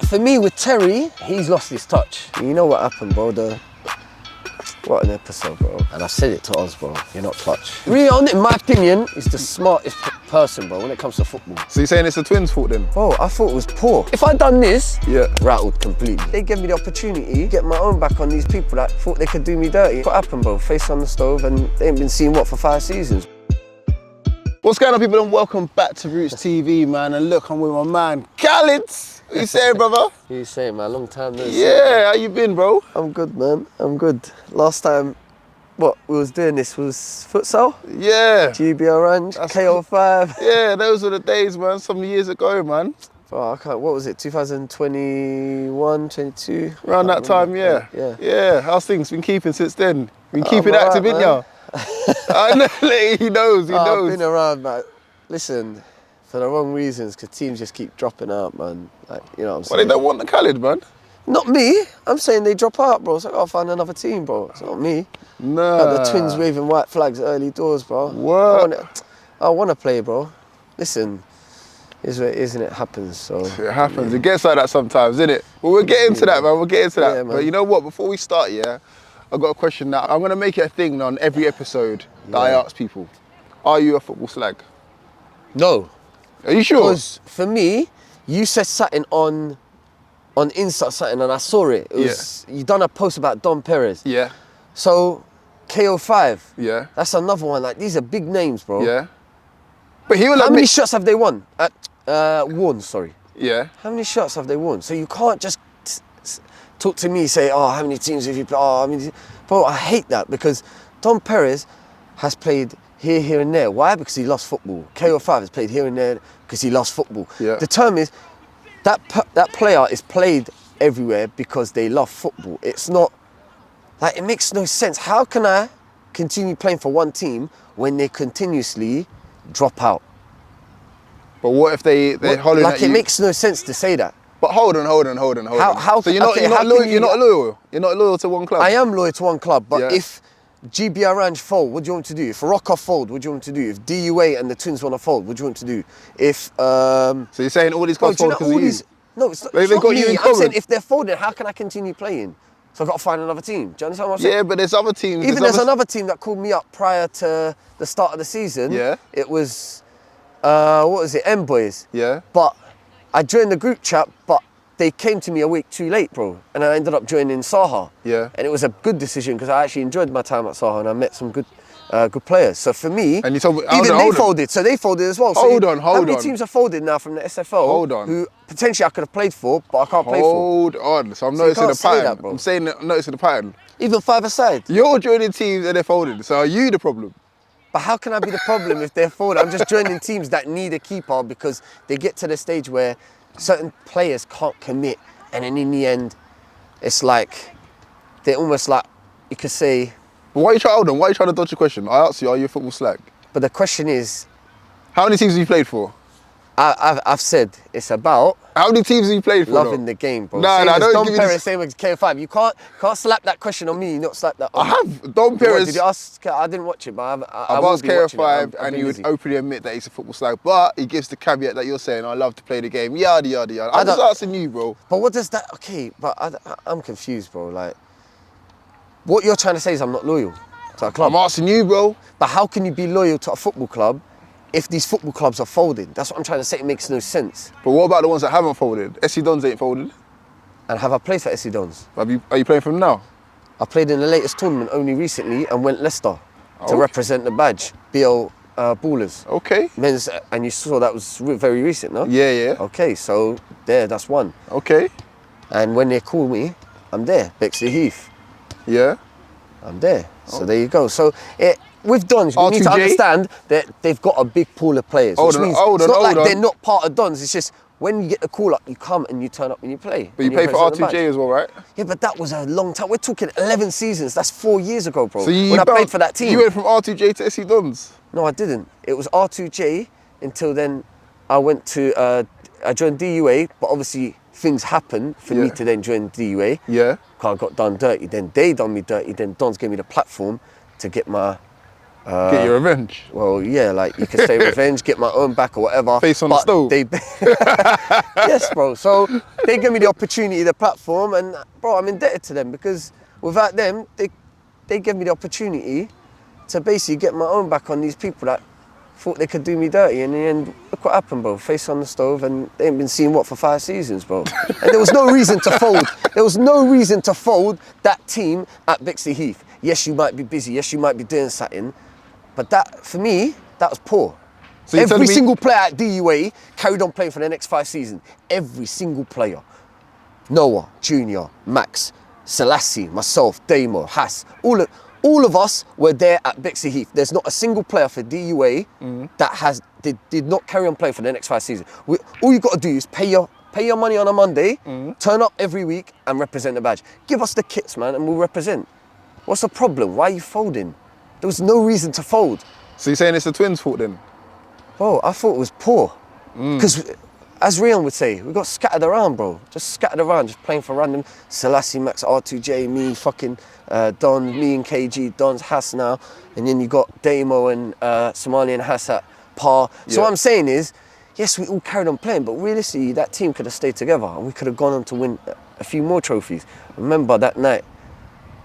for me, with Terry, he's lost his touch. You know what happened, bro? What an episode, bro. And I said it to us, bro. You're not clutch. Rion, in my opinion, is the smartest person, bro, when it comes to football. So you're saying it's the twins' fault then? Bro, I thought it was poor. If I'd done this, yeah, rattled completely. They gave me the opportunity to get my own back on these people that thought they could do me dirty. What happened, bro? Face on the stove, and they ain't been seeing what for 5 seasons. What's going on, people, and welcome back to Rootz TV, man. And look, I'm with my man, Khaled. What you saying, brother? What you saying, man? Long time no see. Yeah, how you been, bro? I'm good, man. I'm good. Last time, what we was doing this was futsal? Yeah. GB Orange, KO5. Yeah, those were the days, man. Some years ago, man. Oh, I can't, what was it, 2021, 22? Around that time, yeah. Yeah, how's things? Been keeping since then? Been keeping active, ain't ya? I know, he knows, he knows. I've been around, man. Listen, for the wrong reasons, because teams just keep dropping out, man. Like, you know what I'm saying? Well, they don't want the Khaled, man. Not me. I'm saying they drop out, bro. It's like, I'll find another team, bro. It's not me. Nah. Like the twins waving white flags at early doors, bro. What? I want to play, bro. Listen, is what it is and it happens, so. It happens. Yeah. It gets like that sometimes, isn't it? Well, we'll get into that, man. We'll get into that. Yeah, but you know what? Before we start, yeah, I've got a question now. I'm going to make it a thing on every episode that I ask people. Are you a football slag? No. Are you sure? Because for me, you said something on Insta something and I saw it. It was, you done a post about Don Perez. Yeah. So, KO5. Yeah. That's another one. Like, these are big names, bro. Yeah. But he will How many shots have they won? Won, sorry. Yeah. How many shots have they won? So you can't just talk to me, say, oh, how many teams have you played? Oh, I mean, bro, I hate that because Don Perez has played here and there. Why? Because he loves football. KO5 has played here and there because he loves football. Yeah. The term is that player is played everywhere because they love football. It's not, like, it makes no sense. How can I continue playing for one team when they continuously drop out? But what if they're hollering at you? It makes no sense to say that. But hold on. How, so you're not loyal? You're not loyal to one club? I am loyal to one club, but if GB Orange fold, what do you want to do? If Rockoff fold, what do you want to do? If DUA and the Twins want to fold, what do you want to do? If So you're saying all these clubs fold because of you? No, it's not, They've not got me. you in I'm common. saying if they're folding, how can I continue playing? So I've got to find another team. Do you understand what I'm saying? Yeah, but there's other teams. Even there's another team that called me up prior to the start of the season. Yeah. It was, what was it, M-Boys. Yeah. But I joined the group chat, but they came to me a week too late, bro. And I ended up joining Saha. Yeah. And it was a good decision because I actually enjoyed my time at Saha and I met some good players. So for me, and you told me, they folded. So they folded as well. Hold on. How many teams have folded now from the SFL? Who potentially I could have played for, but I can't play for. Hold on. So I'm noticing the pattern. Bro. I'm saying I'm noticing the pattern. Even 5-a-side. You're joining teams and they're folding. So are you the problem? But how can I be the problem if they're folding? I'm just joining teams that need a keeper because they get to the stage where certain players can't commit. And then in the end, it's like, they're almost like, you could say... But why are you trying to dodge the question? I asked you, are you a football slag? But the question is... How many teams have you played for? I've said it's about... How many teams have you played for? Loving the game, bro. No, don't give me this. Same as KO5. You can't slap that question on me, not slap that on I have. Don Perez... Did you ask? I didn't watch it, but I've asked KO5 and he would openly admit that he's a football slag, but he gives the caveat that you're saying, I love to play the game, yada, yada, yada. I'm just asking you, bro. But what does that... Okay, but I'm confused, bro. Like, what you're trying to say is I'm not loyal to a club. I'm asking you, bro. But how can you be loyal to a football club if these football clubs are folding? That's what I'm trying to say. It makes no sense. But what about the ones that haven't folded? SC Dons ain't folded. And have I played for SC Dons? Are you playing for them now? I played in the latest tournament only recently and went Leicester to represent the badge, BL Ballers. Okay. Men's, and you saw that was very recent, no? Yeah. Okay, so that's one. Okay. And when they call me, I'm there, Bexley Heath. Yeah. I'm there. So there you go. So with Dons, you need to understand that they've got a big pool of players. It's not like they're not part of Dons. It's just when you get the call up, you come and you turn up and you play. But you play for R2J as well, right? Yeah, but that was a long time. We're talking 11 seasons. That's 4 years ago, bro. So when I played for that team. You went from R2J to SC Dons? No, I didn't. It was R2J until then I went to, I joined DUA, but obviously things happened for me to then join DUA. Yeah. I got done dirty. Then they done me dirty. Then Dons gave me the platform to get my Get your revenge. Well, yeah, like you could say revenge, get my own back or whatever. Face on the stove. Yes, bro. So they gave me the opportunity, the platform, and bro, I'm indebted to them because without them, they gave me the opportunity to basically get my own back on these people that thought they could do me dirty. And in the end, look what happened, bro. Face on the stove, and they ain't been seen for 5 seasons, bro. And there was no reason to fold. There was no reason to fold that team at Bexley Heath. Yes, you might be busy. Yes, you might be doing something. But that, for me, that was poor. So every single player at DUA carried on playing for the next 5 seasons. Every single player. Noah, Junior, Max, Selassie, myself, Damo, Haas, all of us were there at Bexley Heath. There's not a single player for DUA that did not carry on playing for the next 5 seasons. All you got to do is pay your money on a Monday, turn up every week and represent the badge. Give us the kits, man, and we'll represent. What's the problem? Why are you folding? There was no reason to fold. So you're saying it's the Twins' fault then? Bro, I thought it was poor. Because, as Rian would say, we got scattered around, bro. Just scattered around, just playing for random. Selassie, Max, R2J, me, fucking Don, me and KG, Don's Haas now. And then you got Damo and Somali and Haas at par. So what I'm saying is, yes, we all carried on playing, but realistically, that team could have stayed together and we could have gone on to win a few more trophies. Remember that night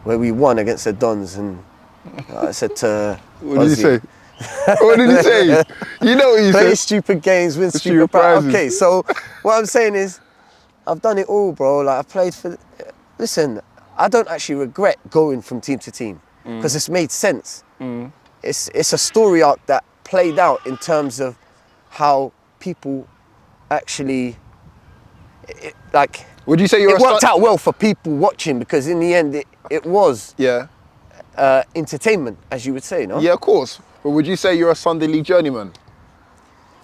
where we won against the Dons and I said to What did he say? What did he say? You know what he said. Play stupid games, win stupid prizes. Okay, so what I'm saying is, I've done it all, bro. Like I've played for. Listen, I don't actually regret going from team to team because it's made sense. It's a story arc that played out in terms of how people actually like. Would you say it worked out well for people watching because in the end it was entertainment, as you would say, no? Yeah, of course. But would you say you're a Sunday League journeyman?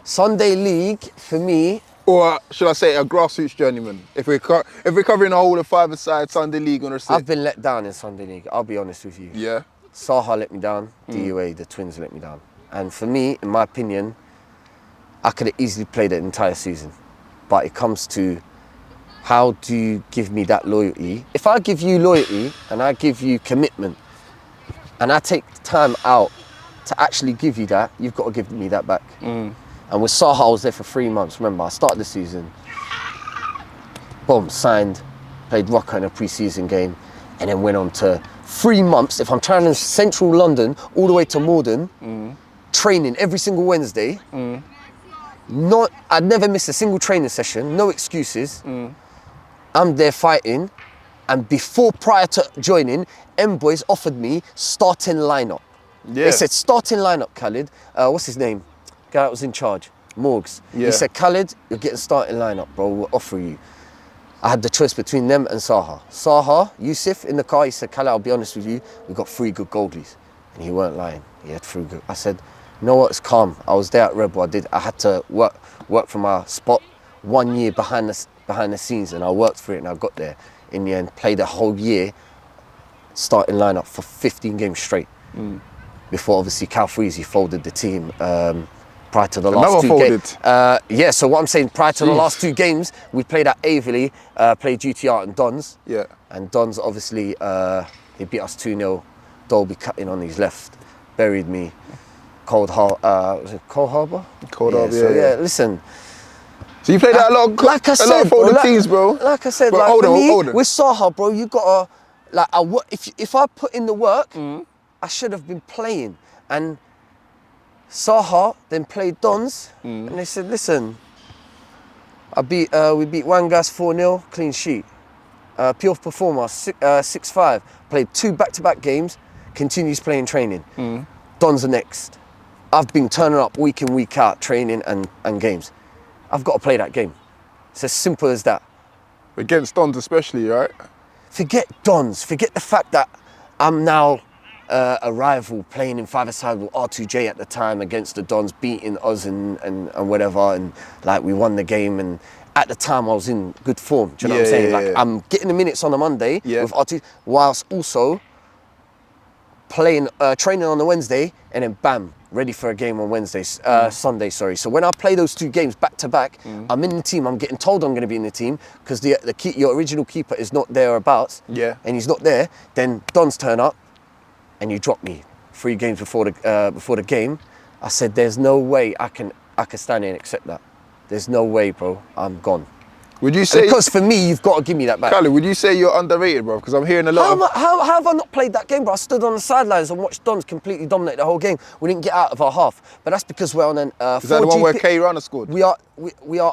Sunday League, for me... Or should I say a grassroots journeyman? If we're covering a whole of 5-a-side Sunday League on a sit. I've been let down in Sunday League, I'll be honest with you. Yeah? Saha let me down, DUA, the Twins let me down. And for me, in my opinion, I could have easily played an entire season. But it comes to how do you give me that loyalty? If I give you loyalty and I give you commitment and I take time out to actually give you that, you've got to give me that back. And with Saha, I was there for 3 months. Remember, I started the season, boom, signed, played Rocker in a pre-season game, and then went on to 3 months. If I'm traveling central London all the way to Morden, training every single Wednesday, I'd never missed a single training session, no excuses. I'm there fighting, and prior to joining, M-Boys offered me starting lineup. Yeah. They said, starting lineup, Khaled. What's his name? Guy that was in charge, Morgs. Yeah. He said, Khaled, you're getting starting lineup, bro, we'll offer you. I had the choice between them and Saha. Saha, Yusuf, in the car, he said, Khaled, I'll be honest with you, we've got 3 good goalies. And he weren't lying, he had 3 good. I said, you know what, it's calm. I was there at Rebel, I had to work for my spot 1 year behind the scenes, and I worked for it and I got there. In the end, played a whole year, starting lineup for 15 games straight. Before obviously Cal Freezy folded the team prior to the last 2 games. Yeah, so what I'm saying, prior to the last 2 games, we played at Averley, played GTR and Dons. Yeah. And Dons obviously, he beat us 2-0. Dolby cutting on his left, buried me. Was it Cold Harbour? Cold Harbour, yeah. So yeah, listen. So you played that a lot of folded teams, bro. Like I said, like for me, with Saha, bro, you gotta, like, if I put in the work, I should have been playing. And Saha then played Dons, and they said, listen, we beat Wangas 4-0, clean sheet. Pure performer, 6-5. Played 2 back-to-back games, continues playing training. Dons are next. I've been turning up week in, week out, training and games. I've got to play that game. It's as simple as that. Against Dons especially, right? Forget Dons, forget the fact that I'm now a rival playing in 5-a-side with R2J at the time against the Dons, beating us and whatever, and like we won the game, and at the time I was in good form, do you know what I'm saying? I'm getting the minutes on a Monday with R2, whilst also playing, training on the Wednesday, and then bam, ready for a game on Sunday, sorry. So when I play those 2 games back to back, I'm in the team, I'm getting told I'm going to be in the team because your original keeper is not thereabouts, and he's not there, then Dons turn up and you drop me 3 games before the game, I said, there's no way I can stand here and accept that. There's no way, bro. I'm gone. Would you say... Because for me, you've got to give me that back. Khaled, would you say you're underrated, bro? Because I'm hearing a lot How have I not played that game, bro? I stood on the sidelines and watched Dons completely dominate the whole game. We didn't get out of our half. But that's because we're on an 4G... Is that the one where K Runner scored? We are,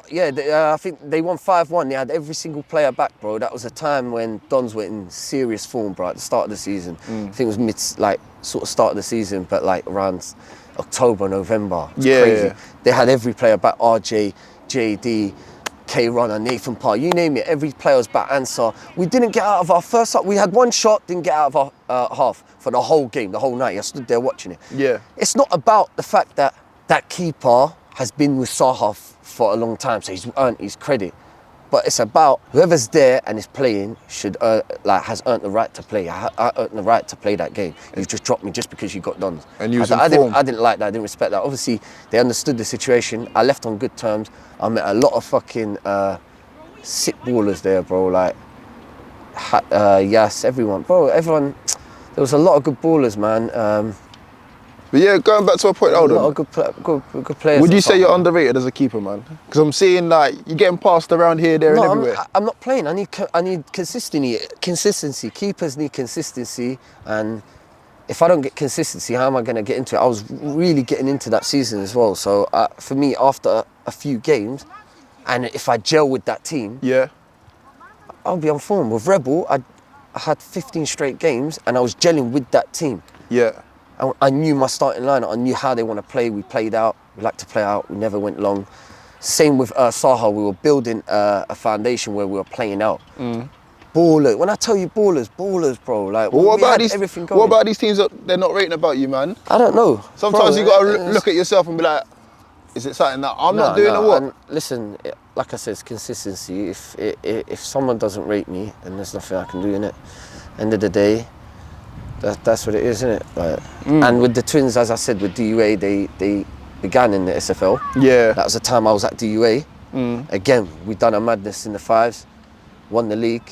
yeah. I think they won 5-1. They had every single player back, bro. That was a time when Dons were in serious form, bro, at the start of the season. I think it was sort of start of the season, but like around October, November. It was crazy. Yeah. They had every player back, RJ, JD, K Runner, Nathan Parr, you name it, every player was back. Answer. We didn't get out of our first half. We had one shot, didn't get out of our half for the whole game, the whole night. I stood there watching it. Yeah. It's not about the fact that that keeper has been with Saha for a long time, so he's earned his credit. But it's about whoever's there and is playing should has earned the right to play. I earned the right to play that game. You just dropped me just because you got done. And you was I didn't like that. I didn't respect that. Obviously, they understood the situation. I left on good terms. I met a lot of fucking sick ballers there, bro. Like, yes, everyone, bro. Everyone. There was a lot of good ballers, man. But yeah, going back to a point, a lot of good players. Would you say you're underrated as a keeper, man? Because I'm seeing like you're getting passed around here, there, and everywhere. I'm not playing. I need consistency. Keepers need consistency, and if I don't get consistency, how am I going to get into it? I was really getting into that season as well. So for me, after a few games, and if I gel with that team, yeah, I'll be on form. With Rebel, I had 15 straight games, and I was gelling with that team. Yeah. I knew my starting lineup. I knew how they want to play. We played out. We like to play out. We never went long. Same with Saha. We were building a foundation where we were playing out. Ballers. When I tell you ballers, bro. Like, well, what about everything going. What about these teams that they're not rating about you, man? I don't know. Sometimes you got to look at yourself and be like, is it something that I'm not doing or what? And listen, like I said, it's consistency. If someone doesn't rate me, then there's nothing I can do in it. End of the day, that's what it is, isn't it? Like, and with the Twins, as I said, with DUA, they began in the SFL. Yeah. That was the time I was at DUA. Again, we done a madness in the 5s, won the league,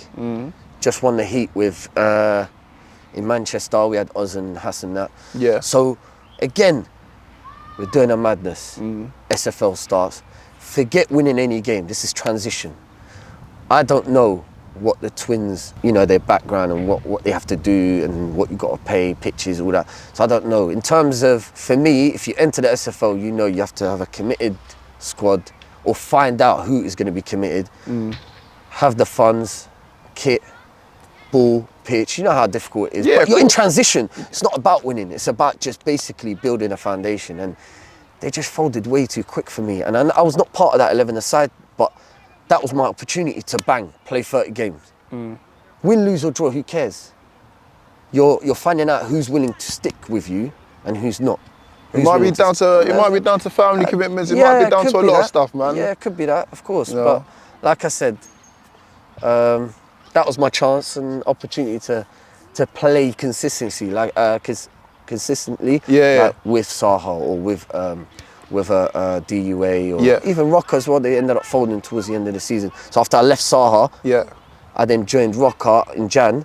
just won the heat with in Manchester. We had Oz and Hassan that. Yeah. So again, we're doing a madness. SFL starts. Forget winning any game. This is transition. I don't know what the Twins, their background and what they have to do and what you got to pay, pitches, all that. So I don't know. In terms of, for me, if you enter the SFL, you have to have a committed squad or find out who is going to be committed, have the funds, kit, ball, pitch. You know how difficult it is. Yeah, but you're in transition. It's not about winning. It's about just basically building a foundation. And they just folded way too quick for me. And I was not part of that 11 aside, but that was my opportunity to play 30 games. Win, lose or draw, who cares? You're finding out who's willing to stick with you and who's not. It might be down to family commitments. It might be down to a lot of stuff, man. Yeah, it could be that, of course. Yeah. But like I said, that was my chance and opportunity to play consistently, consistently, like with Saha or with a DUA or even Rocker as well. They ended up folding towards the end of the season. So after I left Saha, I then joined Rocker in Jan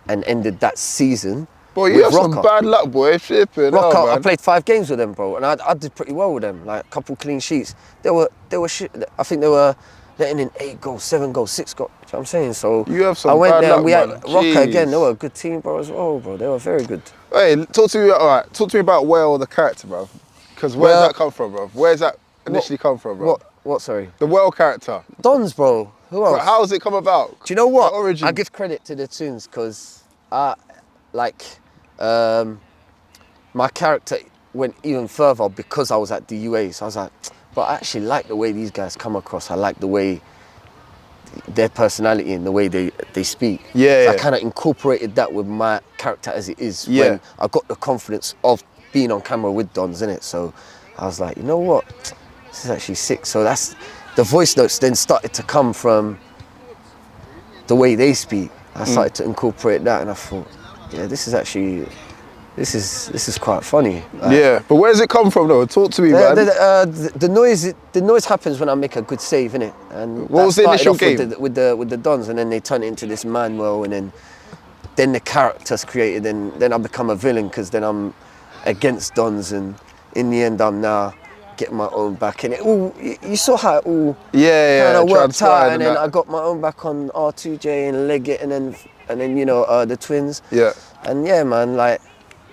and ended that season. Boy, you have some bad luck, boy. Flipping. Rocker, I played 5 games with them, bro, and I did pretty well with them. Like a couple clean sheets. They were I think they were letting in 8 goals, 7 goals, 6 goals. You know what I'm saying? So you have some I went bad there luck, and we had man. Rocker again. They were a good team, bro, as well, bro. They were very good. Hey, talk to me about Whale, the character, bro. Because where's that come from, bro? Where's that initially come from, bro? What, sorry? The Whale character. Dons, bro. Who else? Bro, how has it come about? Do you know what? The origin. I give credit to the Twins because my character went even further because I was at DUA. So I was like, but I actually like the way these guys come across. I like the way their personality and the way they speak. Yeah. So I kind of incorporated that with my character as it is. When I got the confidence of being on camera with Dons, innit? So I was like, you know what? This is actually sick. So that's the voice notes then started to come from the way they speak. I started to incorporate that, and I thought, yeah, this is quite funny. Yeah, but where does it come from though? Talk to me, man. The noise happens when I make a good save, innit? And what was the initial game? With the Dons, and then they turn it into this Manuel, and then the character's created, and then I become a villain because then I'm against Dons, and in the end I'm now getting my own back. And it all, you saw how it all kind of worked out, and then I got my own back on R2J and Leggett, and then you know, the twins. Yeah. And yeah, man, like.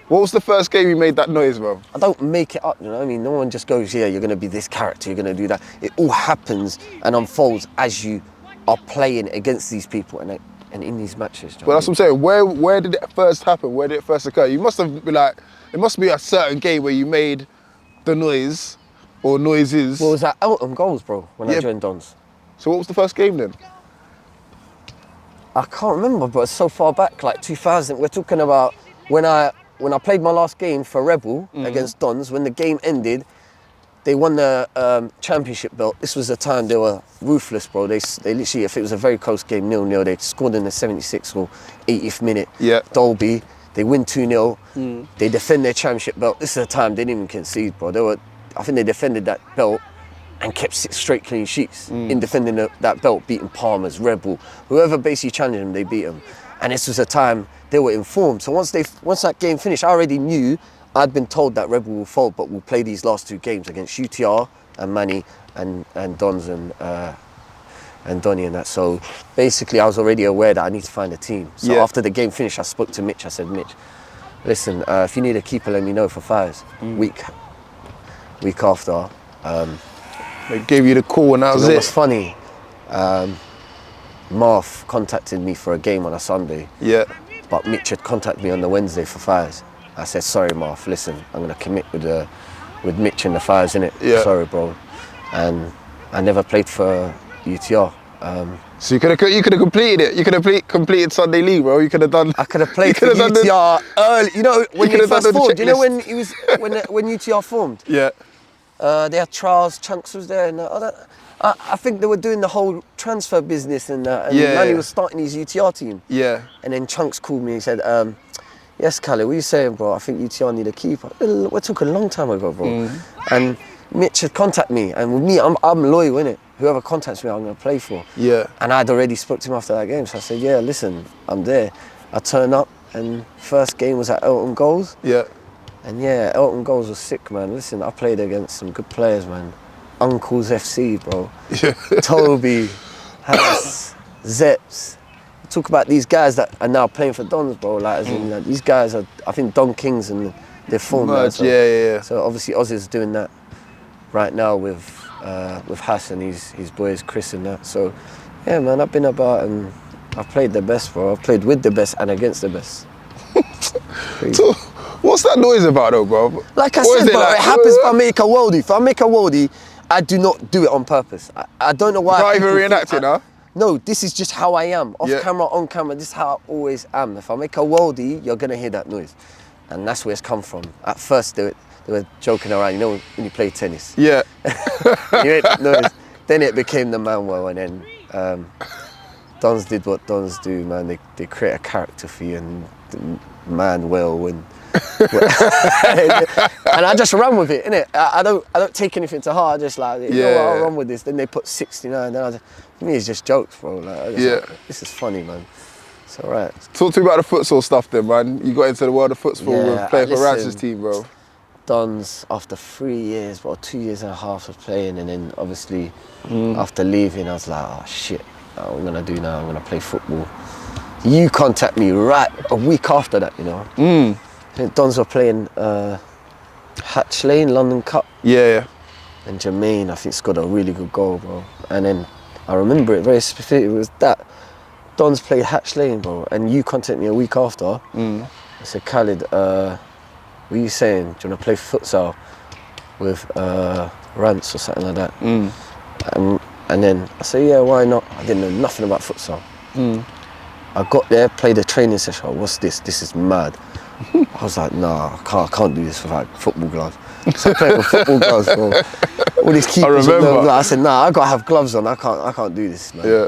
What was the first game you made that noise, bro? I don't make it up, you know what I mean? No one just goes, yeah, you're going to be this character, you're going to do that. It all happens and unfolds as you are playing against these people and in these matches. Well, that's what I'm saying. Where did it first happen? Where did it first occur? You must have been like, it must be a certain game where you made the noise or noises. Well, it was at Eltham Goals, bro, when I joined Dons. So what was the first game then? I can't remember, but it's so far back, like 2000. We're talking about when I played my last game for Rebel against Dons. When the game ended, they won the championship belt. This was the time they were ruthless, bro. They literally, if it was a very close game, 0-0, they scored in the 76th or 80th minute. Yeah. Dolby, they win 2-0. They defend their championship belt. This is the time they didn't even concede, bro. I think they defended that belt and kept 6 straight clean sheets in defending that belt, beating Palmers, Rebel, whoever basically challenged them, they beat them. And this was a time they were informed. So once that game finished, I already knew. I'd been told that Rebel will fold, but we'll play these last 2 games against UTR and Manny and Dons and Donny and that. So basically, I was already aware that I need to find a team. So after the game finished, I spoke to Mitch. I said, Mitch, listen, if you need a keeper, let me know for Fires. Week after. They gave you the call and that was it. It was funny. Marth contacted me for a game on a Sunday. Yeah. But Mitch had contacted me on the Wednesday for Fires. I said, sorry, Marth, listen, I'm going to commit with Mitch in the Fires, innit? Yeah. Sorry, bro. And I never played for UTR. So you could have completed it. You could have completed Sunday League, bro. You could have done. I could have played for UTR early. You know, when they first formed. You know when when UTR formed. Yeah. They had trials. Chunks was there, and I think they were doing the whole transfer business, and Manny was starting his UTR team. Yeah. And then Chunks called me and said, yes, Khaled, what are you saying, bro? I think UTR need a keeper. We're talking a long time ago, bro. And Mitch had contacted me, and with me, I'm loyal, innit? Whoever contacts me, I'm going to play for. Yeah. And I'd already spoke to him after that game, so I said, yeah, listen, I'm there. I turned up, and first game was at Eltham Goals. Yeah. And yeah, Eltham Goals was sick, man. Listen, I played against some good players, man. Uncles FC, bro. Yeah. Toby, Hass, Zeps. Talk about these guys that are now playing for Dons, bro. Like, as in, these guys are, I think, Don Kings and they're formed now. So, yeah. So obviously, Oz is doing that right now with Hass and his boys, Chris and that. So, yeah, man, I've been about and I've played the best, bro. I've played with the best and against the best. So, what's that noise about, though, bro? Like I said, bro, it happens if I make a worldie. If I make a worldie, I do not do it on purpose. I don't know why. Not even reenacting, huh? No, this is just how I am. Off camera, on camera, this is how I always am. If I make a worldie, you're going to hear that noise. And that's where it's come from. At first, they were joking around, you know, when you play tennis. Yeah. You hear that noise. Then it became the Manuel, and then Dons did what Dons do, man. They create a character for you, and Manuel, and I just run with it, innit? I don't take anything to heart. I just like, you know what, I'll run with this. Then they put 69. Then for me, it's just jokes, bro. Like, this is funny, man. It's all right. Talk to me about the futsal stuff, then, man. You got into the world of futsal with playing for Rance's team, bro. Dons after 3 years, well, 2 years and a half of playing, and then obviously after leaving, I was like, oh shit, what am I gonna do now? I'm gonna play football. You contact me right a week after that, you know. I think Dons were playing Hatch Lane, London Cup. Yeah. And Jermaine, I think, scored a really good goal, bro. And then I remember it very specific. It was that Dons played Hatch Lane, bro. And you contacted me a week after. I said, Khaled, what are you saying? Do you want to play futsal with Rance or something like that? And then I said, yeah, why not? I didn't know nothing about futsal. I got there, played a training session. What's this? This is mad. I was like, nah, I can't do this without football gloves. So I played with football gloves, bro. All these keepers. I remember. I said, nah, I gotta have gloves on. I can't do this, man. Yeah.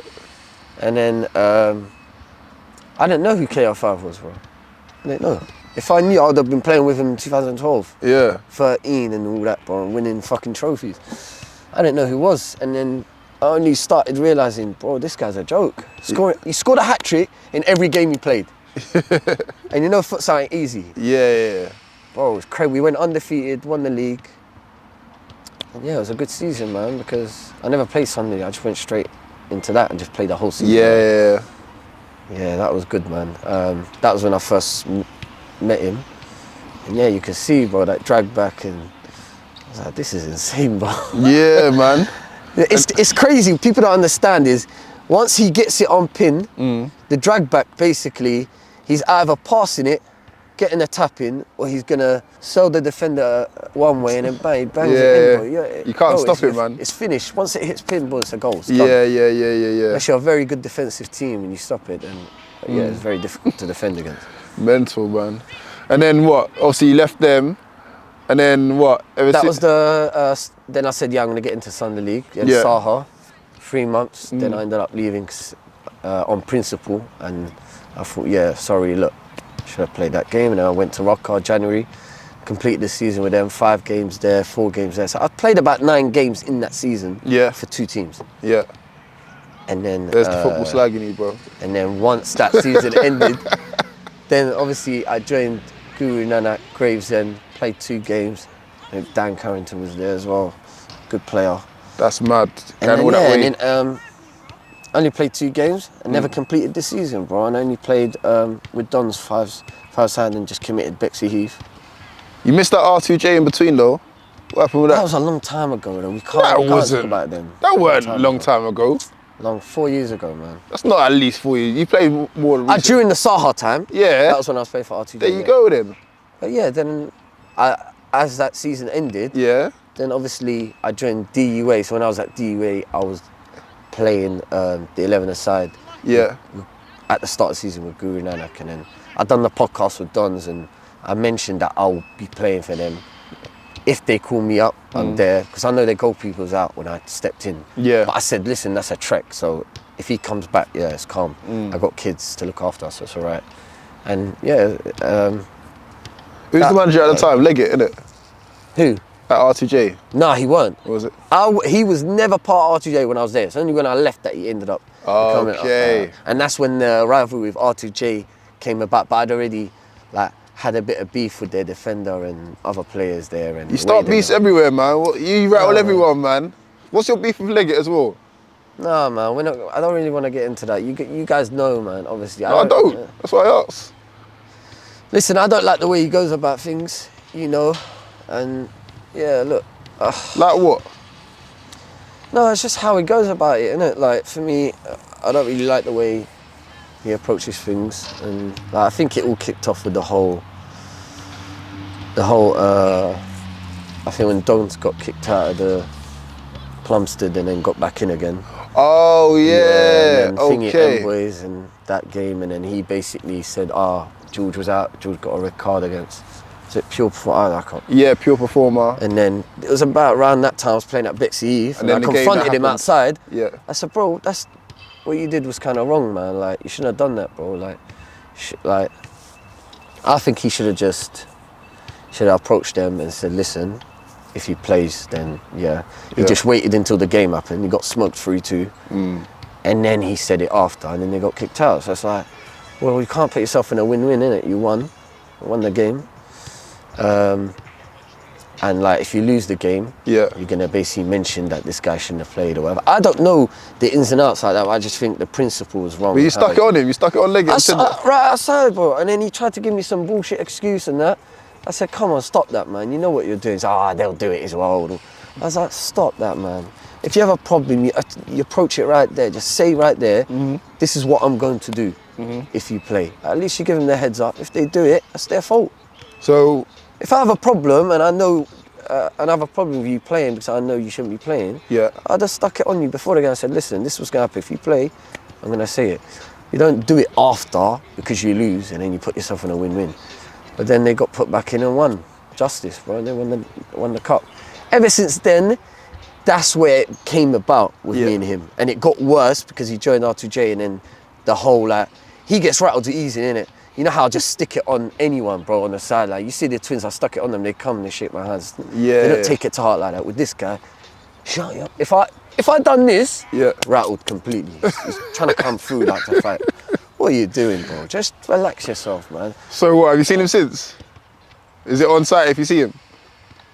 And then I didn't know who KR5 was, bro. I didn't know. If I knew, I would have been playing with him in 2012. Yeah. 13 and all that, bro, and winning fucking trophies. I didn't know who he was, and then I only started realising, bro, this guy's a joke. He scored a hat-trick in every game he played. And you know futsal ain't easy. Yeah. bro, it was crazy. We went undefeated, won the league. And yeah, it was a good season, man, because I never played Sunday. I just went straight into that and just played the whole season. Yeah. Yeah, that was good, man. That was when I first met him. And yeah, you can see, bro, that drag back, and I was like, this is insane, bro. Yeah, man. It's crazy. People don't understand is once he gets it on pin, the drag back basically, he's either passing it, getting a tap in, or he's gonna sell the defender one way and then bang, he bangs it in, bro. Yeah, you can't stop it, man. It's finished. Once it hits pin, bro, it's a goal. It's Yeah. done. Unless you're a very good defensive team and you stop it, and yeah, it's very difficult to defend against. Mental, man. And then what? Obviously, you left them, and then what? That was the. Then I said, yeah, I'm gonna get into Sunday League. And Saha, 3 months. Then I ended up leaving on principle, and I thought, yeah, sorry, look, should have played that game. And then I went to Rocker January, completed the season with them, 5 games there, 4 games there. So I played about 9 games in that season. For 2 teams. Yeah. And then there's the football slagging you, bro. And then once that season ended, then obviously I joined Guru Nanak Gravesend, played 2 games. And Dan Carrington was there as well, good player. That's mad. And then only played 2 games and never completed the season, bro. And I only played with Don's five side and just committed Bexley Heath. You missed that R2J in between though. What happened with that? That was a long time ago though. We can't talk about them. That weren't a long time ago. 4 years ago, man. That's not at least 4 years. You played more than during the Saha time. Yeah. That was when I was playing for R2J. There you go then. But yeah, then as that season ended, then obviously I joined DUA. So when I was at DUA, I was playing the 11 aside. At the start of the season with Guru Nanak, and then I'd done the podcast with Dons, and I mentioned that I'll be playing for them. If they call me up, I'm there, because I know their goalkeeper was out when I stepped in. But I said, listen, that's a trek, so if he comes back, yeah, it's calm. I got kids to look after, so it's all right. And yeah. Who's the manager at the time? Leggett, innit? Who? At R2J? Nah, he weren't. What was it? He was never part of R2J when I was there. It's only when I left that he ended up becoming. Okay. And that's when the rivalry with R2J came about. But I'd already had a bit of beef with their defender and other players there. And you start beefs everywhere, man. You rattle everyone, man. What's your beef with Leggett as well? Nah, man. I don't really want to get into that. You guys know, man. Obviously, I don't. That's why I asked. Listen, I don't like the way he goes about things, you know, and yeah, look. Like what? No, it's just how he goes about it, innit? Like, for me, I don't really like the way he approaches things, and I think it all kicked off with the whole, I think when Dons got kicked out of the Plumstead and then got back in again. Oh, yeah, and then Thingy Envoys and that game, and then he basically said, George was out, George got a red card against, is it Pure Performer? Yeah, Pure Performer. And then it was about around that time I was playing at Bexley Heath, and I confronted him outside. I said, bro, that's what you did was kind of wrong, man. Like, you shouldn't have done that, bro. Like, I think he should have approached them and said, listen, if he plays, then yeah. He just waited until the game happened. He got smoked 3-2, and then he said it after, and then they got kicked out. So it's like, well, you can't put yourself in a win-win, innit? You won the game. And like, if you lose the game, you're gonna basically mention that this guy shouldn't have played or whatever. I don't know the ins and outs like that, but I just think the principle was wrong. But you stuck it on him, you stuck it on Leggett. Right outside, bro. And then he tried to give me some bullshit excuse and that. I said, come on, stop that, man. You know what you're doing. He's like, they'll do it as well. I was like, stop that, man. If you have a problem, you approach it right there. Just say right there, this is what I'm going to do if you play. At least you give them their heads up. If they do it, that's their fault. So, if I have a problem and I know, and I have a problem with you playing because I know you shouldn't be playing, I'd have stuck it on you before the game. I said, listen, this is what's going to happen. If you play, I'm going to say it. You don't do it after because you lose and then you put yourself in a win-win. But then they got put back in and won. Justice, bro. They won the cup. Ever since then, that's where it came about with me and him. And it got worse because he joined R2J, and then the whole, he gets rattled easy, innit? You know how I just stick it on anyone, bro, on the sideline. You see the twins, I stuck it on them, they come and they shake my hands. They don't take it to heart like that. With this guy, shut up. If I done this, rattled completely. He's trying to come through like to fight. What are you doing, bro? Just relax yourself, man. So what, have you seen him since? Is it on site if you see him?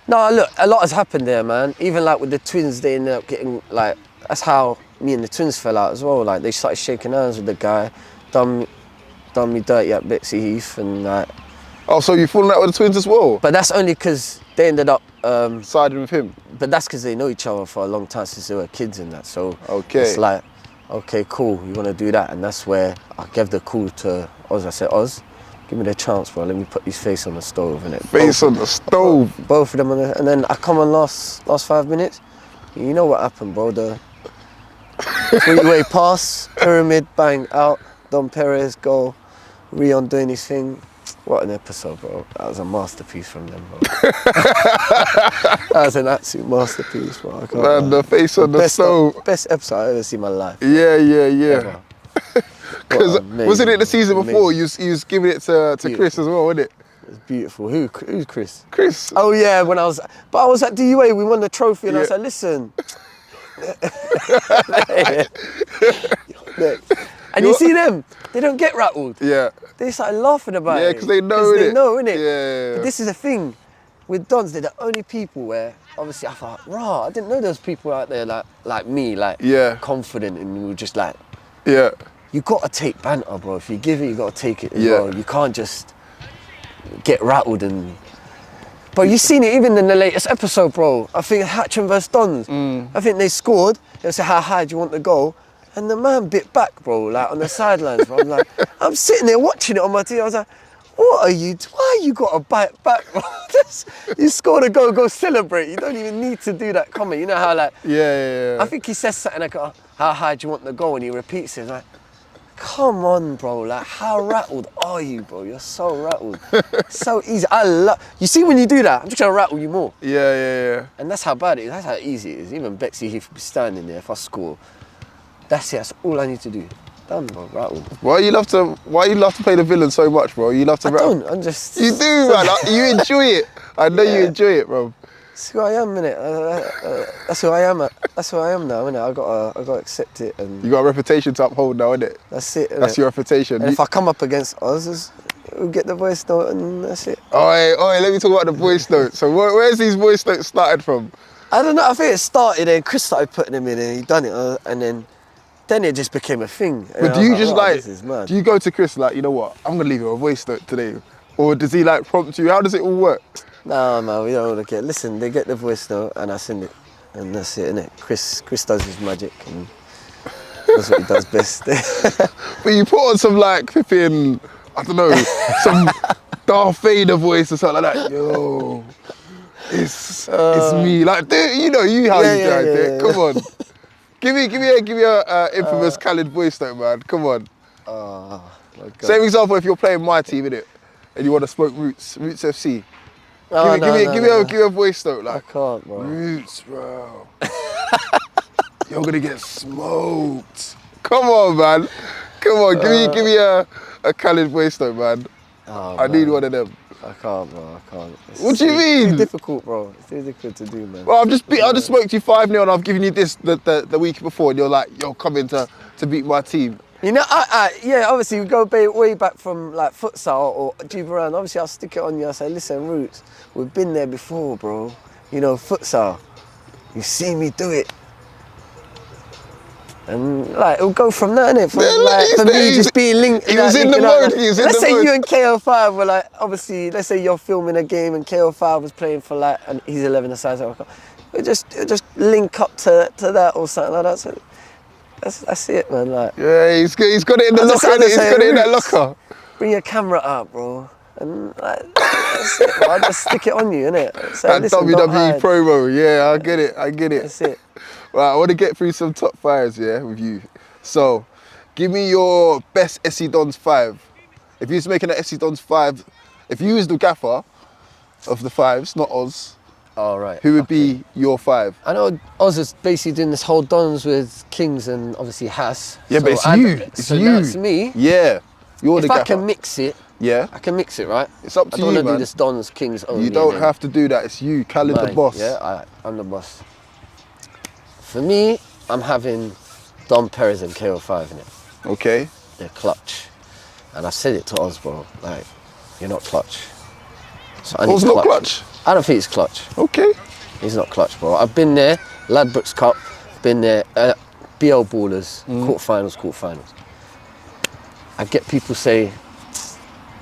No, look, a lot has happened there, man. Even like with the twins, they ended up getting like, that's how me and the twins fell out as well. Like they started shaking hands with the guy, done me dirty at Betsy Heath, and like. Oh, so you falling out with the twins as well? But that's only because they ended up siding with him. But that's because they know each other for a long time since they were kids and that. So okay. It's like, okay, cool, you want to do that, and that's where I gave the call to Oz. I said, Oz, give me the chance, bro. Let me put his face on the stove, innit? Face on the stove. Both of them, and then I come on last 5 minutes. You know what happened, bro? The three-way pass, pyramid, bang out. Don Perez goal. Rion doing his thing. What an episode, bro. That was a masterpiece from them, bro. That was an absolute masterpiece, bro. I can't Man, the face on the stove. Best episode I've ever seen in my life. Yeah. Because wasn't it the season before you was giving it to Chris as well, wasn't it? It was beautiful. Who's Chris? Chris. Oh yeah, but I was at DUA, we won the trophy, and I was like, listen. And you see them, they don't get rattled. Yeah. They started laughing about it. Yeah, because they know it. They know, innit? Yeah. But this is the thing. With Dons, they're the only people where, obviously, I thought, I didn't know there was people out there like me, confident, and we were just like, yeah. You got to take banter, bro. If you give it, you got to take it as well. You can't just get rattled and... But you've seen it even in the latest episode, bro. I think Hatcham vs Dons. I think they scored. They said, how high do you want to go? And the man bit back, bro, like on the sidelines, bro. I'm like, I'm sitting there watching it on my TV. I was like, why you got to bite back, bro? You scored a goal, go celebrate. You don't even need to do that comment. You know how like... Yeah. I think he says something like, how high do you want to go? And he repeats it. Like, come on, bro. Like, how rattled are you, bro? You're so rattled. So easy. You see when you do that, I'm just going to rattle you more. Yeah. And that's how bad it is. That's how easy it is. Even Betsy Heath would be standing there if I score. That's it. That's all I need to do. Done, bro. Rattled. Why you love to play the villain so much, bro? You love to rattle. I'm just... You do, man. You enjoy it. I know you enjoy it, bro. That's who I am, innit? That's who I am. That's who I am now, innit? I got to accept it. And you got a reputation to uphold now, innit? That's it. That's your reputation. And if I come up against Oz, we'll get the voice note, and that's it. Oi, let me talk about the voice note. So where's these voice notes started from? I don't know. I think it started, and Chris started putting them in, and he done it, and then it just became a thing. But do you just this is mad. Do you go to Chris like, you know what? I'm gonna leave you a voice note today, or does he like prompt you? How does it all work? No, man, we don't want to listen, they get the voice note and I send it. And that's it, innit? Chris does his magic and that's what he does best. But you put on some like flipping, I don't know, some Darth Vader voice or something like that. Yo, it's me. Like, dude, you know how you drive it. Come on. Give me a infamous Khaled voice note, man. Come on. Oh, my God. Same example if you're playing my team, innit? And you want to smoke Rootz FC. Oh, give me a voice note, like. I can't, bro. Rootz, bro. You're gonna get smoked. Come on, man. Come on, give me a Khaled voice note, man. Oh, I need one of them. I can't, bro. I can't. What do you mean? It's too difficult, bro. It's too difficult to do, man. Well, I just smoked you 5-0 and I've given you this the week before, and you're like, you're coming to beat my team. You know, yeah, obviously we go way back from like futsal or Jubaran. Obviously I'll stick it on you. I say, listen, Rootz, we've been there before, bro. You know, futsal. You see me do it. And like, it'll go from that, innit? For me just being linked. He was in the mode, he was in the mode. Let's say you and KO5 were like, obviously, let's say you're filming a game and KO5 was playing for like, and he's 11 aside, so it'll just link up to that or something like that. So, that's it, man. Like, yeah, he's got it in the locker. He's got it in that locker. Bring your camera up, bro, and like, that's it, bro. I just stick it on you, innit? So, that WWE promo, yeah, I get it. That's it. Right, I want to get through some top fives, yeah, with you. So, give me your best SC Dons 5. If you was making an SC Dons 5, if you was the gaffer of the 5s, not Oz. Oh, right. Who would be your 5? I know Oz is basically doing this whole Dons with Kings and obviously Haas. Yeah, so but it's you. It's you. That's me. Yeah. You're the gaffer. If I can mix it, I can mix it, right? It's up to you, man. I don't want to do this Dons, Kings only. You don't have to do that. It's you, Khaled the boss. Yeah, I'm the boss. For me, I'm having Don Perez and KO5 in it. Okay. They're clutch. And I said it to Oz, bro. Like, you're not clutch. So I Oh, need it's not clutch? I don't think it's clutch. Okay. He's not clutch, bro. I've been there, Ladbrokes Cup, been there, BL Ballers, quarterfinals. I get people say,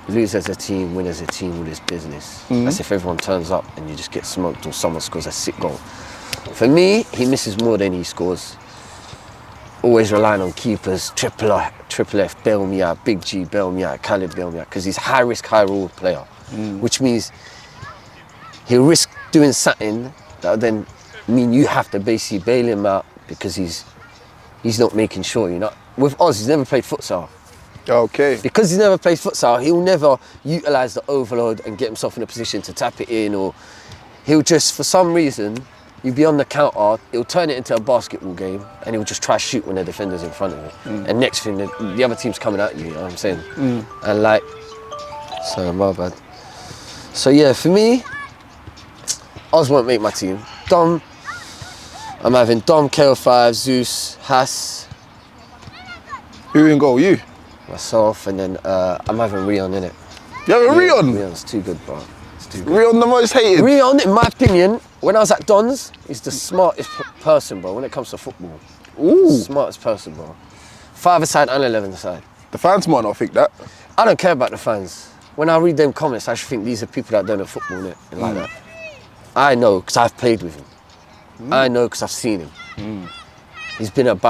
lose as a team, win as a team, all this business. That's if everyone turns up and you just get smoked or someone scores a sick goal. For me, he misses more than he scores. Always relying on keepers, triple F, bail me out, Big G, bail me out, Khaled, bail me out, because he's high risk, high reward player, which means he'll risk doing something that would then mean you have to basically bail him out because he's not making sure, you know. With Oz, he's never played futsal. Okay. Because he's never played futsal, he'll never utilise the overload and get himself in a position to tap it in, or he'll just, for some reason, you'll be on the counter, he'll turn it into a basketball game and he'll just try to shoot when the defender's in front of him. And next thing, the other team's coming at you, you know what I'm saying? And like, sorry, my bad. So yeah, for me, Oz won't make my team. Dom, I'm having Dom, KO5, Zeus, Haas, Who in goal? You? myself, and then I'm having Rion in it. You have a Rion? Rion's too good, bro. It's too good. Rion the most hated? Rion, in my opinion, when I was at Don's, he's the smartest person, bro, when it comes to football. Ooh. Smartest person, bro. 5-a-side and 11-a-side. The fans might not think that. I don't care about the fans. When I read them comments, I should think these are people that don't know football, innit? And like that. I know, because I've played with him. I know, because I've seen him. He's been around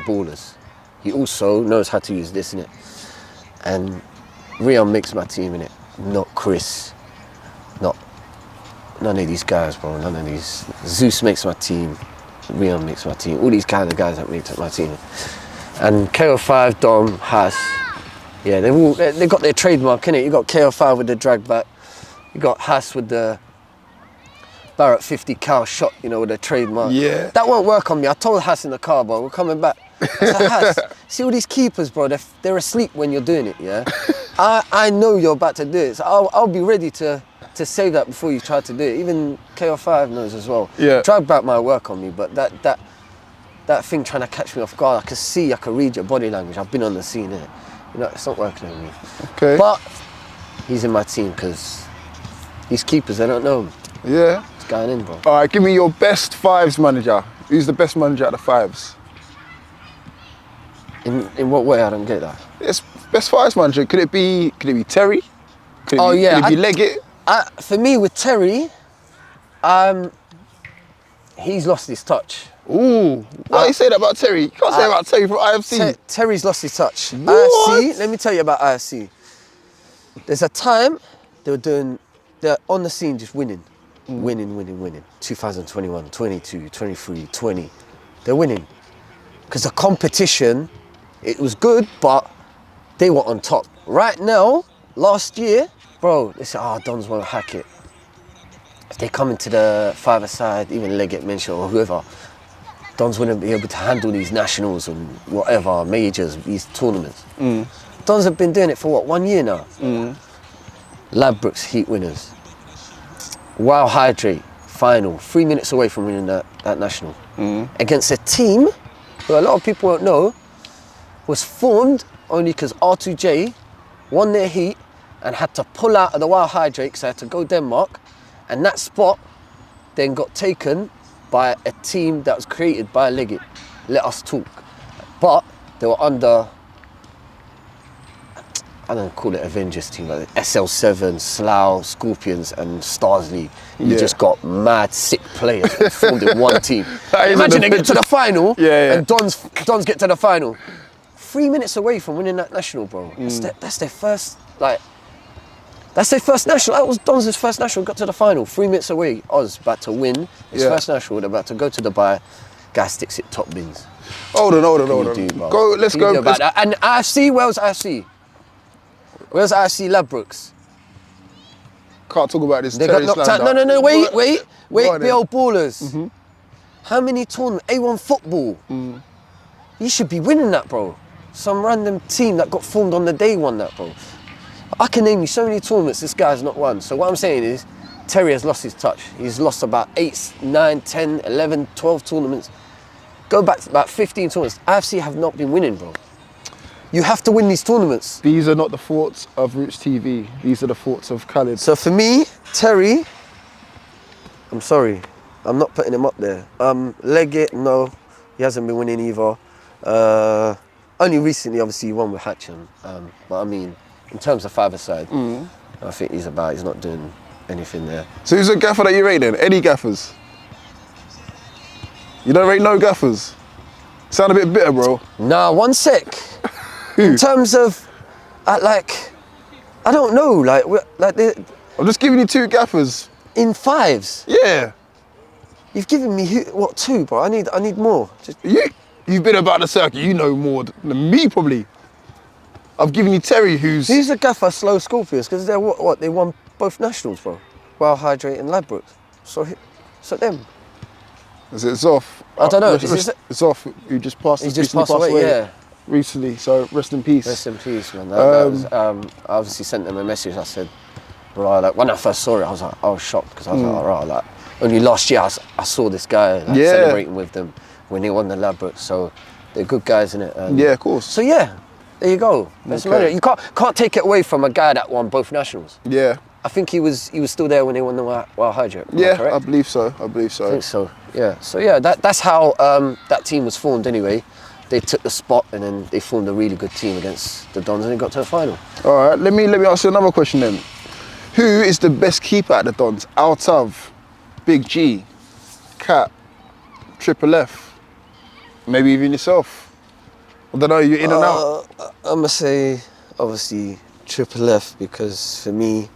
ballers. He also knows how to use this, innit? And Rion makes my team, innit? Not Chris. None of these guys, bro. None of these. Zeus makes my team. Rion makes my team. All these kind of guys that make my team. And KO5, Dom, Haas. Yeah, they got their trademark, innit? You got KO5 with the drag back. You got Haas with the Barrett 50 cal shot, you know, with the trademark. Yeah. That won't work on me. I told Haas in the car, bro, we're coming back. I said, Haas, see all these keepers, bro, they're asleep when you're doing it, yeah? I know you're about to do it, so I'll be ready to say that before you try to do it. Even KO5 knows as well. Yeah. Drag back might work on me, but that thing trying to catch me off guard, I can read your body language. I've been on the scene, innit? You know, it's not working on me. Okay. But he's in my team because these keepers, they don't know him. Yeah. It's going in, bro. All right, give me your best fives manager. Who's the best manager at the fives? In what way? I don't get that. It's best fives manager. Could it be Terry? Could it be Leggett? For me, with Terry, he's lost his touch. Ooh, why you say that about Terry? You can't say that about Terry from IFC. Terry's lost his touch. What? IFC, let me tell you about IFC. There's a time they're on the scene just winning. Winning. 2021, 22, 23, 20. They're winning. Because the competition, it was good, but they were on top. Right now, last year, bro, they said, Dons won't hack it. If they come into the 5-a-side, even Leggett, Mention or whoever, Dons wouldn't be able to handle these nationals and whatever, majors, these tournaments. Dons have been doing it for what, 1 year now? Ladbrokes Heat winners. Wow Hydrate, final, 3 minutes away from winning that national. Against a team who a lot of people won't know was formed only because R2J won their heat and had to pull out of the Wild Hydrate because they had to go Denmark, and that spot then got taken by a team that was created by Leggett. Let us talk. But they were under, I don't call it Avengers team, like SL7, Slough, Scorpions and Stars League. You just got mad, sick players that formed in one team. Imagine they get to the final and Dons get to the final. 3 minutes away from winning that national, bro. That's their first, that's their first national. That was Dons' first national, got to the final. 3 minutes away, Oz about to win his first national. They're about to go to Dubai. Guy sticks it top bins. Hold on. Let's go. And IFC, where's IFC? Where's IFC Ladbrokes? Can't talk about this. They got knocked out. No, wait. BL Ballers. Mm-hmm. How many tournaments? A1 football. You should be winning that, bro. Some random team that got formed on the day won that, bro. I can name you so many tournaments this guy's not won. So what I'm saying is, Terry has lost his touch. He's lost about 8, 9, 10, 11, 12 tournaments. Go back to about 15 tournaments. IFC have not been winning, bro. You have to win these tournaments. These are not the thoughts of Rootz TV. These are the thoughts of Khaled. So for me, Terry, I'm sorry, I'm not putting him up there. Leggett, no, he hasn't been winning either. Only recently, obviously, he won with Hatcham. But I mean, in terms of five-a-side, I think he's not doing anything there. So who's a gaffer that you rate then? Any gaffers? You don't rate no gaffers? Sound a bit bitter, bro. Nah, one sec. In terms of, I don't know, I'm just giving you 2 gaffers. in fives. Yeah. You've given me, what, 2, bro? I need more. You've been about the circuit, you know more than me, probably. I've given you Terry, who's a gaffer slow Scorpions? Because they're what? They won both nationals, bro. Well Hydrate and Ladbrokes. So them. Is it Zoff? I don't know. Zoff, who just passed. He just passed away, yeah. Recently, so rest in peace. Rest in peace, man. That was, I obviously sent them a message. I said, bro, like when I first saw it, I was shocked because I was like, right, like only last year I saw this guy celebrating with them when he won the Ladbrokes. So they're good guys, innit? Yeah, of course. So yeah, there you go. You can't take it away from a guy that won both nationals. Yeah. I think he was still there when they won the Wild Hydrate. Yeah, I believe so. I think so. Yeah. So yeah, that's how that team was formed anyway. They took the spot and then they formed a really good team against the Dons and they got to the final. All right, let me ask you another question then. Who is the best keeper at the Dons out of Big G, Cat, Triple F, maybe even yourself? I don't know, you're in and out. I'm gonna say obviously Triple F because for me,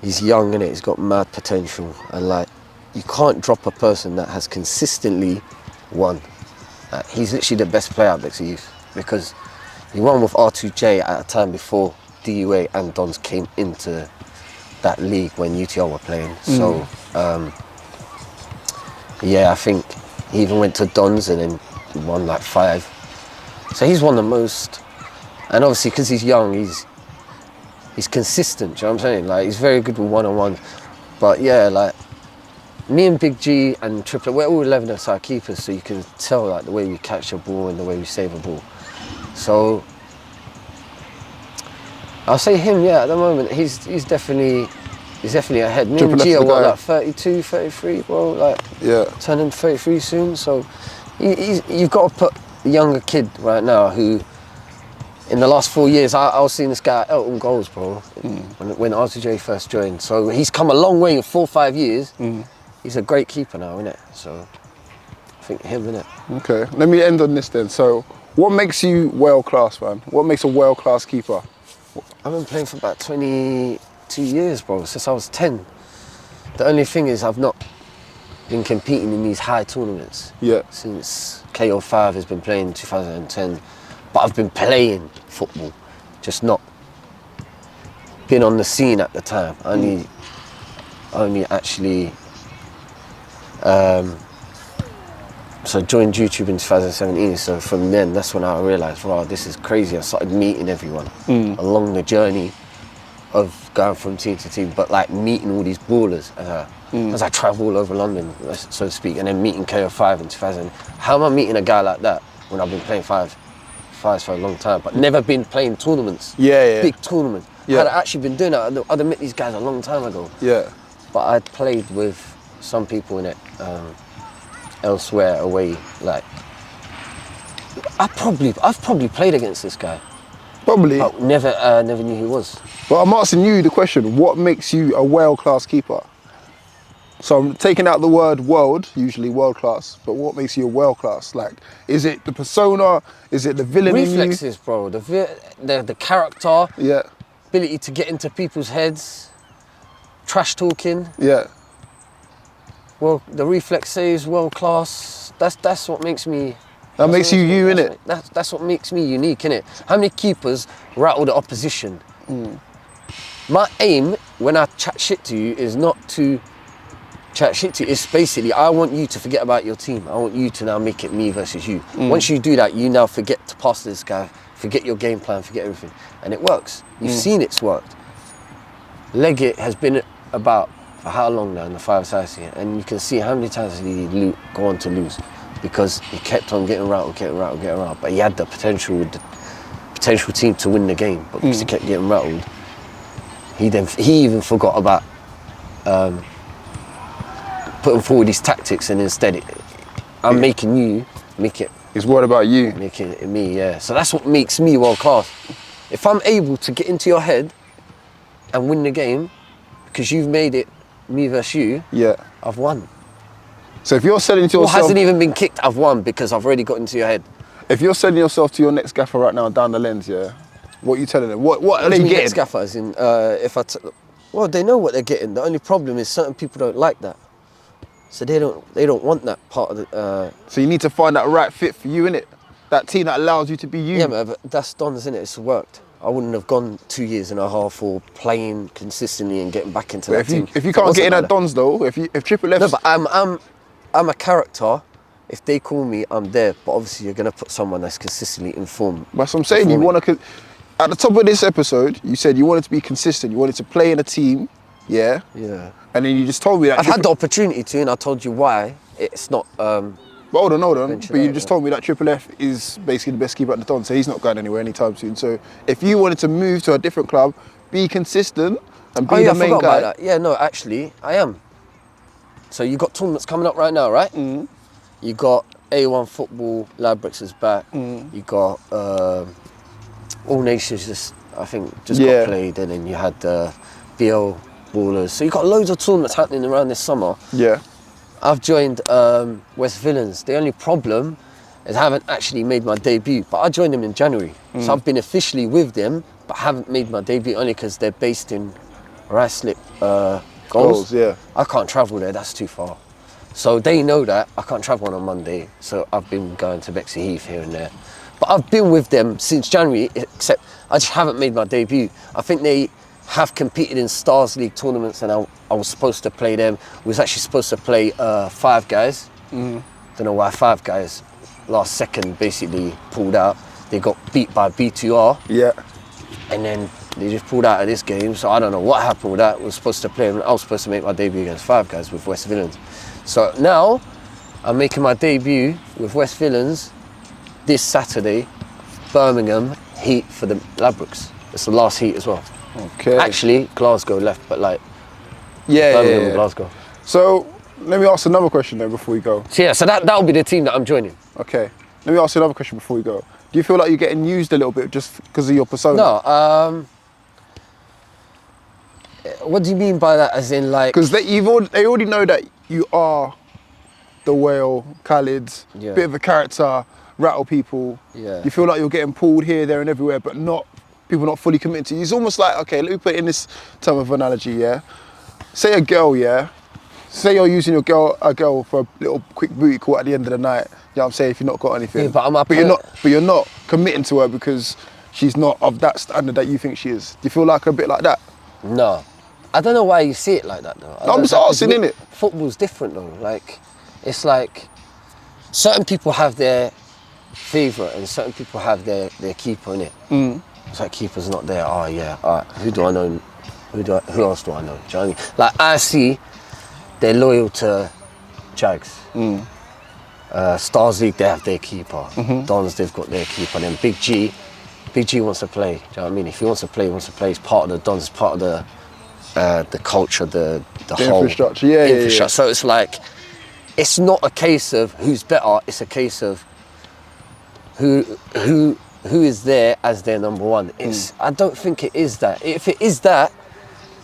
he's young, innit? He's got mad potential, and like you can't drop a person that has consistently won. He's literally the best player at Bexley Youth because he won with R2J at a time before DUA and Dons came into that league when UTR were playing. So yeah, I think he even went to Dons and then he won like 5. So he's won the most, and obviously because he's young, he's consistent. Do you know what I'm saying? Like he's very good with one-on-one. But yeah, like me and Big G and Triple, we're all 11-a-side keepers, so you can tell like the way we catch a ball and the way we save a ball. So I'll say him. Yeah, at the moment he's definitely ahead. Me and G are what, like 32, 33, bro. Like turning 33 soon. So you've got to put a younger kid right now who. In the last 4 years, I was seeing this guy at Elton Goals, bro, when R2J first joined. So he's come a long way in 4 or 5 years. He's a great keeper now, innit? So I think him, innit? Okay, let me end on this then. So what makes you world-class, man? What makes a world-class keeper? I've been playing for about 22 years, bro, since I was 10. The only thing is I've not been competing in these high tournaments. Yeah. Since KO5 has been playing in 2010. But I've been playing football, just not been on the scene at the time. Only actually, so I joined YouTube in 2017. So from then, that's when I realised, wow, this is crazy. I started meeting everyone along the journey of going from team to team, but like meeting all these ballers as I travel all over London, so to speak, and then meeting KO5 in 2000. How am I meeting a guy like that when I've been playing fives for a long time, but never been playing tournaments? Big tournaments. Had I actually been doing that, I'd have met these guys a long time ago. But I'd played with some people in it elsewhere away. Like I've probably played against this guy. Probably. But never knew who he was. But I'm asking you the question: what makes you a world-class keeper? So I'm taking out the word world, usually world-class, but what makes you a world-class? Like, is it the persona? Is it the villain Reflexes, in you? bro. The character. Yeah. Ability to get into people's heads. Trash talking. Yeah. Well, the reflex saves, world-class. That's what makes me... That makes you you, innit? That's what makes me unique, innit? How many keepers rattle the opposition? My aim, when I chat shit to you, is not to chat shit to you. It's basically, I want you to forget about your team. I want you to now make it me versus you. Once you do that, you now forget to pass to this guy, forget your game plan, forget everything. And it works. You've seen it's worked. Leggett has been about for how long now in the five-a-side scene, and you can see how many times did he go on to lose because he kept on getting rattled, but he had the potential with potential team to win the game, but because he kept getting rattled, he even forgot about putting forward his tactics, and instead I'm making you make it. He's worried about you. Making it me, yeah. So that's what makes me world class. If I'm able to get into your head and win the game because you've made it me versus you, I've won. So if you're selling to Or yourself, hasn't even been kicked, I've won because I've already got into your head. if you're selling yourself to your next gaffer right now down the lens, what are you telling them? What are they getting? Next gaffer, as in, well, they know what they're getting. The only problem is certain people don't like that. So they don't want that part of the. So you need to find that right fit for you, innit? That team that allows you to be you. Yeah, man, but that's done, isn't it? It's worked. I wouldn't have gone 2 years and a half for playing consistently and getting back into that team. If you can't get in at Dons though, if Triple F. No, but I'm a character. If they call me, I'm there. But obviously, you're gonna put someone that's consistently informed. That's what I'm saying. You want to. At the top of this episode, you said you wanted to be consistent. You wanted to play in a team, yeah. Yeah. And then you just told me that. I've had the opportunity to, and I told you why. It's not. But hold on. But you just told me that Triple F is basically the best keeper at the Dons, so he's not going anywhere anytime soon. So if you wanted to move to a different club, be consistent and be the main I forgot guy. about that. Yeah, no, actually, I am. So you got tournaments coming up right now, right? Mm. You got A1 football, Ladbrokes is back. Mm. You got All Nations got played, and then you had BL Ballers. So you got loads of tournaments happening around this summer. Yeah. I've joined West Villains. The only problem is I haven't actually made my debut, but I joined them in January. So I've been officially with them, but haven't made my debut only because they're based in Ruislip Goals. Yeah. I can't travel there, that's too far. So they know that I can't travel on a Monday, so I've been going to Bexley Heath here and there. But I've been with them since January, except I just haven't made my debut. I think they have competed in Stars League tournaments, and I was supposed to play them. We was actually supposed to play Five Guys. Don't know why Five Guys last second basically pulled out. They got beat by B2R. Yeah. And then they just pulled out of this game, so I don't know what happened with that. I was supposed to play, I was supposed to make my debut against Five Guys with West Villains. So now I'm making my debut with West Villains this Saturday, Birmingham heat for the Ladbrokes. It's the last heat as well. Okay. Actually, Glasgow left, but Birmingham and Glasgow. So let me ask another question then before we go. So that'll be the team that I'm joining. Okay. Let me ask you another question before we go. Do you feel like you're getting used a little bit just because of your persona? No. What do you mean by that? As in, like, because they already know that you are the whale, Khaled, bit of a character, rattle people. Yeah. You feel like you're getting pulled here, there, and everywhere, but people not fully committed to you. It's almost like, okay, let me put it in this type of analogy. Yeah. Say a girl, Say you're using a girl for a little quick booty call at the end of the night. You know what I'm saying? If you're not got anything. Yeah, but you're not committing to her because she's not of that standard that you think she is. Do you feel like a bit like that? No. I don't know why you see it like that though. I'm just asking, innit? Football's different though. Like, it's like certain people have their favourite and certain people have their keeper, innit? It's like keeper's not there. Oh yeah. Alright. Who do I know? Who else do I know? Do you know what I mean? Like, I see they're loyal to Jags. Stars League, they have their keeper. Dons, they've got their keeper. And then Big G wants to play. Do you know what I mean? If he wants to play, he wants to play. He's part of the Dons, it's part of the culture, the whole infrastructure. Yeah. So it's like, it's not a case of who's better, it's a case of who is there as their number one. I don't think it is that. If it is that,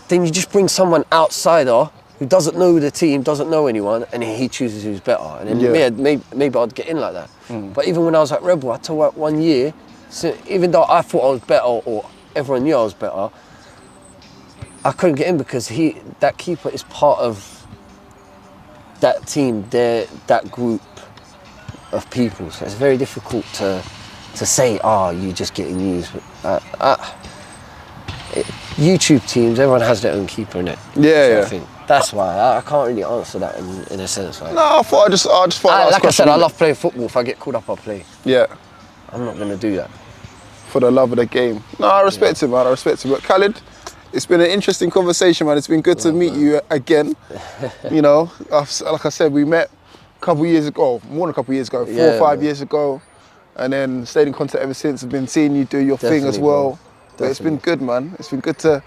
then you just bring someone outsider who doesn't know the team, doesn't know anyone, and he chooses who's better. And then maybe I'd get in like that. But even when I was at Rebel, I had to work 1 year. So even though I thought I was better, or everyone knew I was better, I couldn't get in because that keeper is part of that team, that group of people. So it's very difficult to say, you're just getting used. YouTube teams, everyone has their own keeper in it. Yeah. I think that's why I can't really answer that in a sense. Like, no, I thought I just thought. Like I said, I love playing football. If I get called up, I'll play. Yeah. I'm not gonna do that. For the love of the game. No, I respect him, man. I respect him. But Khaled, it's been an interesting conversation, man. It's been good to meet you again. You know, like I said, we met a couple of years ago, more than a couple of years ago, 4 or 5 years ago. and then stayed in contact ever since. I've been seeing you do your thing as Definitely, well. bro. But it's been good, man. It's been good to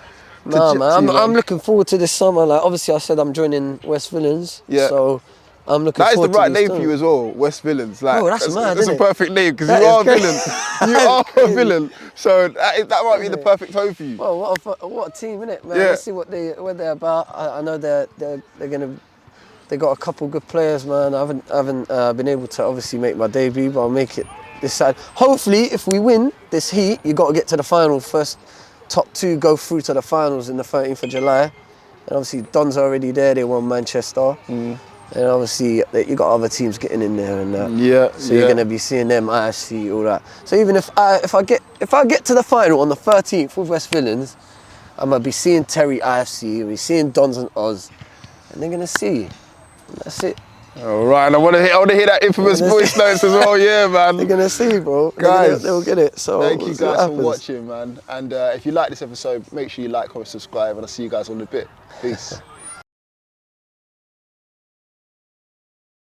Nah, chat man, to you, I'm looking forward to this summer. Like, obviously, I said I'm joining West Villains. Yeah. So I'm looking That is the forward to right this name for you as well, West Villains. Like, Bro, that's mad, that's a innit? perfect name because That you is are a crazy. villain. You That is are a crazy. villain. So that might be the perfect home for you. Well, what a team, innit, man? Yeah. Let's see what they're about. I know they got a couple good players, man. I haven't been able to obviously make my debut, but I'll make it this side. Hopefully, if we win this heat, you got to get to the final first. Top 2 go through to the finals in the 13th of July. And obviously, Don's already there. They won Manchester. And obviously, you got other teams getting in there and that. Yeah. So you're gonna be seeing them, IFC, all that. So even if I get to the final on the 13th with West Villains, I'm gonna be seeing Terry IFC, I'll be seeing Dons and Oz, and they're gonna see. And that's it. All right, and I want to hear that infamous voice notes as well. Yeah, man. They're gonna see, bro. Guys, they'll get it. So thank we'll you see what guys for happens. watching, man. And if you like this episode, make sure you like, comment, subscribe, and I'll see you guys on the bit. Peace.